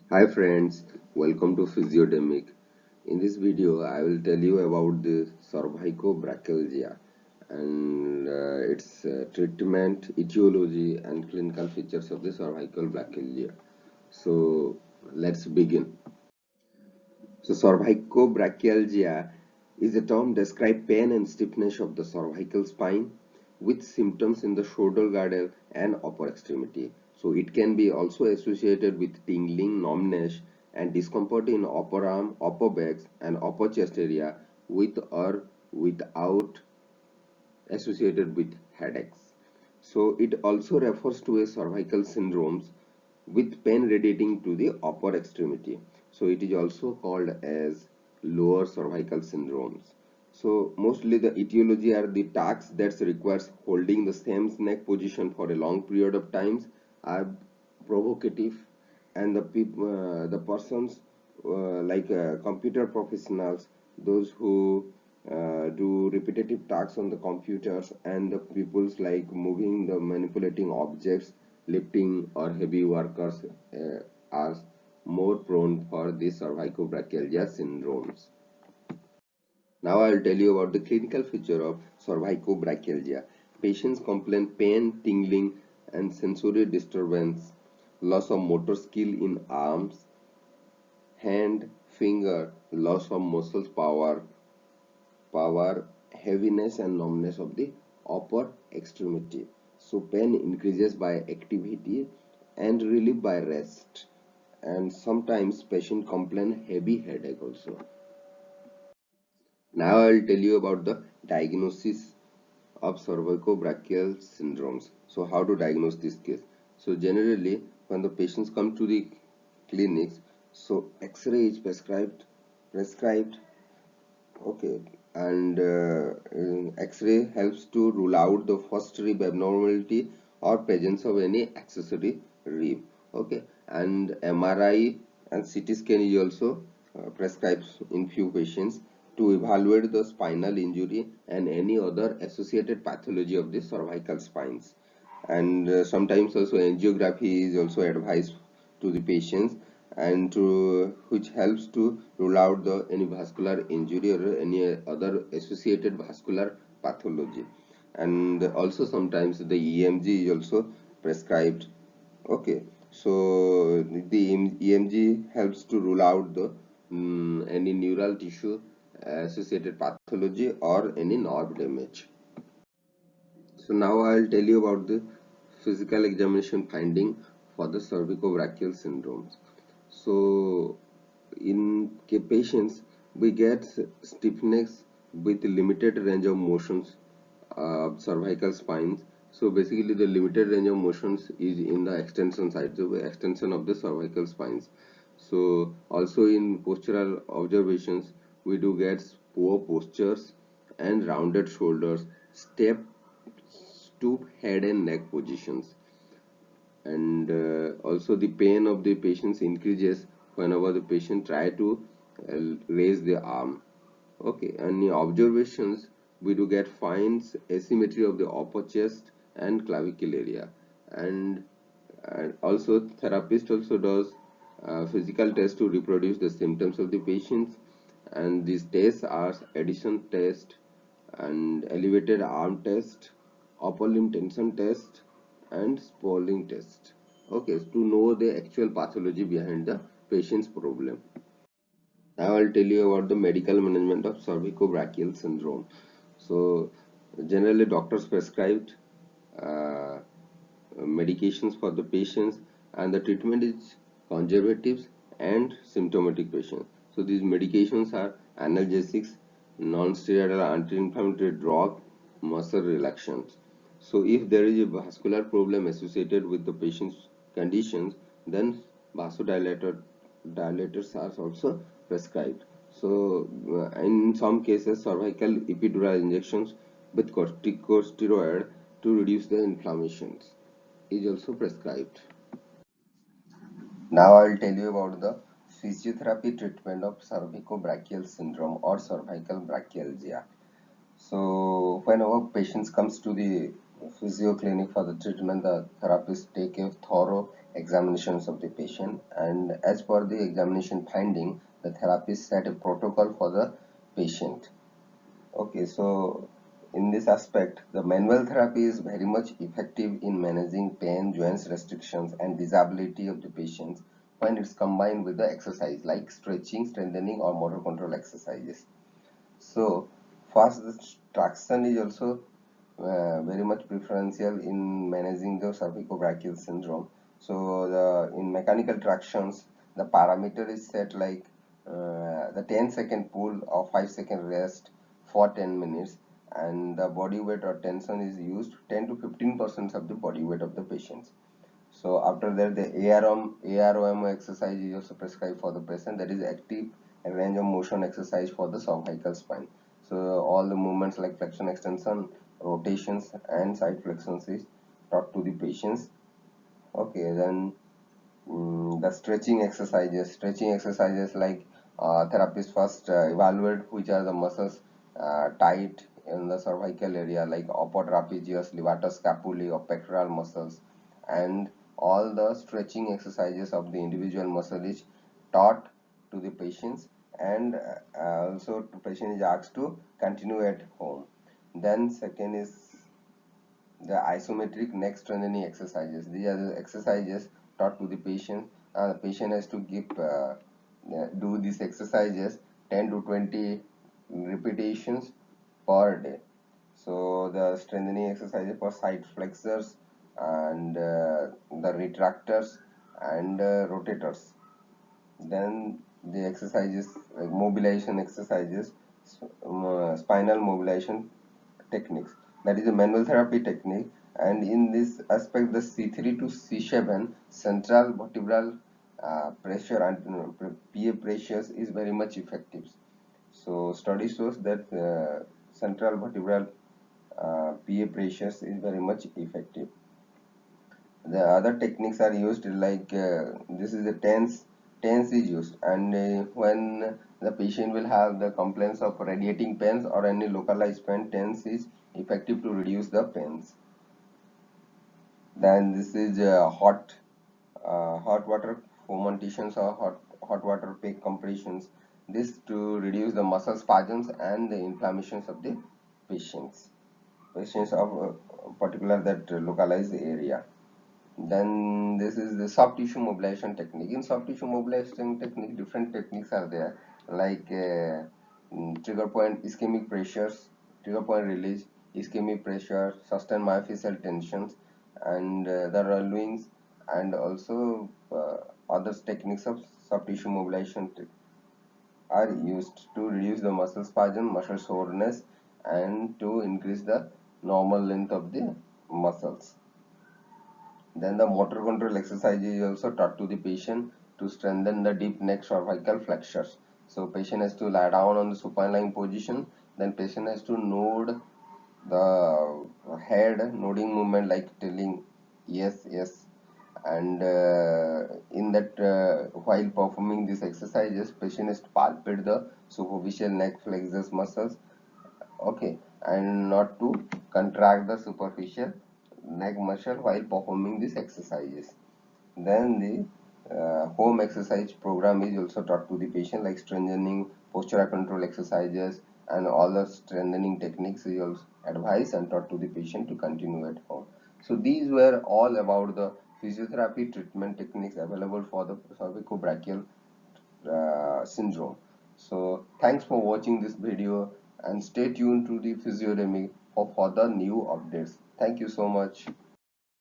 Hi friends, welcome to Physiodemic. In this video, I will tell you about the cervicobrachydactylia and its treatment, etiology, and clinical features of the cervical brachydactylia. So let's begin. So cervicobrachydactylia is a term describe pain and stiffness of the cervical spine with symptoms in the shoulder girdle and upper extremity. So it can be also associated with tingling, numbness, and discomfort in upper arm, upper back, and upper chest area with or without associated with headaches. So it also refers to a cervical syndromes with pain radiating to the upper extremity. So it is also called as lower cervical syndromes. So mostly the etiology are the tasks that requires holding the same neck position for a long period of times are provocative, and the persons computer professionals, those who do repetitive tasks on the computers, and the peoples like moving the manipulating objects, lifting or heavy workers are more prone for these cervicobrachydactylia syndromes. Now I will tell you about the clinical feature of cervicobrachydactylia. Patients complain pain, tingling, and sensory disturbance, loss of motor skill in arms, hand, finger, loss of muscles power, heaviness and numbness of the upper extremity. So pain increases by activity and relief by rest. And sometimes patient complain heavy headache also. Now I will tell you about the diagnosis of cervicobrachial syndromes. So how to diagnose this case? So generally when the patients come to the clinics, so X-ray is prescribed. Okay, and X-ray helps to rule out the first rib abnormality or presence of any accessory rib. Okay, and MRI and CT scan is also prescribed in few patients to evaluate the spinal injury and any other associated pathology of the cervical spines. And sometimes also angiography is also advised to the patients, and which helps to rule out the any vascular injury or any other associated vascular pathology. And also sometimes the EMG is also prescribed. Okay, so the EMG helps to rule out the any neural tissue associated pathology or any nerve damage. So now I'll tell you about the physical examination finding for the cervicobrachial syndromes. So in patients, we get stiffness with limited range of motions of cervical spines. So basically the limited range of motions is in the extension side, the extension of the cervical spines. So also in postural observations, we do get poor postures and rounded shoulders, step, stoop, head and neck positions. And also the pain of the patients increases whenever the patient try to raise the arm. Okay, and in observations we do get finds asymmetry of the upper chest and clavicle area. And also therapist also does physical test to reproduce the symptoms of the patients, and these tests are addition test and elevated arm test, upper limb tension test, and spalling test. Okay, to know the actual pathology behind the patient's problem. Now I'll tell you about the medical management of cervicobrachial syndrome. So generally doctors prescribed uh, medications for the patients, and the treatment is conservative and symptomatic patients. So these medications are analgesics, non-steroidal anti-inflammatory drug, muscle relaxants. So if there is a vascular problem associated with the patient's conditions, then dilators are also prescribed. So in some cases cervical epidural injections with corticosteroid to reduce the inflammations is also prescribed. Now I will tell you about the physiotherapy treatment of cervicobrachial syndrome or cervical brachyalgia. So when our patients comes to the physio clinic for the treatment, the therapist take a thorough examinations of the patient, and as per the examination finding, the therapist set a protocol for the patient. Okay, so in this aspect, the manual therapy is very much effective in managing pain, joints restrictions, and disability of the patients when it's combined with the exercise like stretching, strengthening, or motor control exercises. So, fast traction is also very much preferential in managing the cervicobrachial syndrome. So, in mechanical tractions, the parameter is set like the 10-second pull or 5-second rest for 10 minutes, and the body weight or tension is used 10 to 15% of the body weight of the patients. So after that, the AROM exercise is also prescribed for the patient, that is active range of motion exercise for the cervical spine. So all the movements like flexion, extension, rotations, and side flexions is taught to the patients. Okay, then the stretching exercises like therapist first evaluate which are the muscles tight in the cervical area like upper trapezius, levator scapulae, or pectoral muscles, and all the stretching exercises of the individual muscle is taught to the patients, and also the patient is asked to continue at home. Then second is the isometric neck strengthening exercises. These are the exercises taught to the patient. The patient has to do these exercises 10 to 20 repetitions per day. So the strengthening exercises for side flexors and the retractors and rotators. Then the exercises like mobilization exercises, spinal mobilization techniques, that is a manual therapy technique, and in this aspect the C3 to C7 central vertebral pressure and PA pressures is very much effective. So study shows that central vertebral PA pressures is very much effective. The other techniques are used like this is a tense is used, and when the patient will have the complaints of radiating pains or any localized pain, tense is effective to reduce the pains. Then this is hot water fomentations or hot water pack compressions, this to reduce the muscle spasms and the inflammations of the patients of particular that localized area. Then this is the soft tissue mobilization technique. In soft tissue mobilization technique, different techniques are there like trigger point ischemic pressures, trigger point release, ischemic pressure, sustained myofascial tensions, and the Rallwings, and also other techniques of soft tissue mobilization are used to reduce the muscle spasm, muscle soreness, and to increase the normal length of the muscles. Then the motor control exercise is also taught to the patient to strengthen the deep neck cervical flexors. So patient has to lie down on the supine lying position. Then patient has to node the head nodding movement like telling yes, yes. And in that while performing these exercises, patient has to palpate the superficial neck flexors muscles, okay, and not to contract the superficial neck muscle while performing these exercises. Then the home exercise program is also taught to the patient like strengthening postural control exercises, and all the strengthening techniques is also advised and taught to the patient to continue at home. So these were all about the physiotherapy treatment techniques available for the cervicobrachial syndrome. So thanks for watching this video, and stay tuned to the Physiodemic for further new updates. Thank you so much.